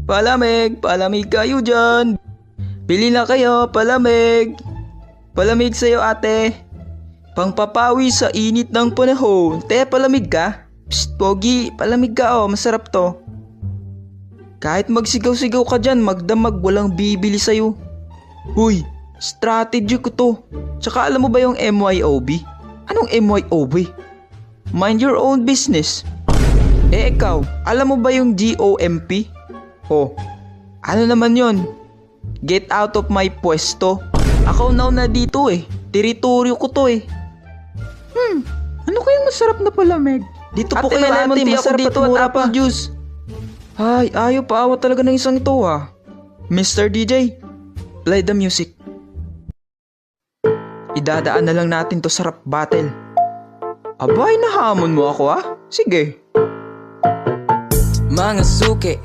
Palamig, palamig kayo dyan. Bili na kayo, palamig. Palamig sa'yo ate. Pangpapawi sa init ng panahon. Te, palamig ka? Psst, pogi, palamig ka oh, masarap to. Kahit magsigaw-sigaw ka dyan, magdamag, walang bibili sa'yo. Huy, strategy ko to. Tsaka alam mo ba yung MYOB? Anong MYOB? Mind your own business. Eh ikaw, alam mo ba yung GOMP? Oh, ano naman yon? Get out of my pwesto. Ako now na dito eh. Teritoryo ko to eh. Ano kayang masarap na palamig? Dito po kayo ate, masarap dito at apple juice. Ay, ayaw pa awa talaga ng isang ito ah. Mr. DJ, play the music. Idadaan na lang natin to sa rap battle. Abay, nahamon mo ako ah. Sige. Mga suki,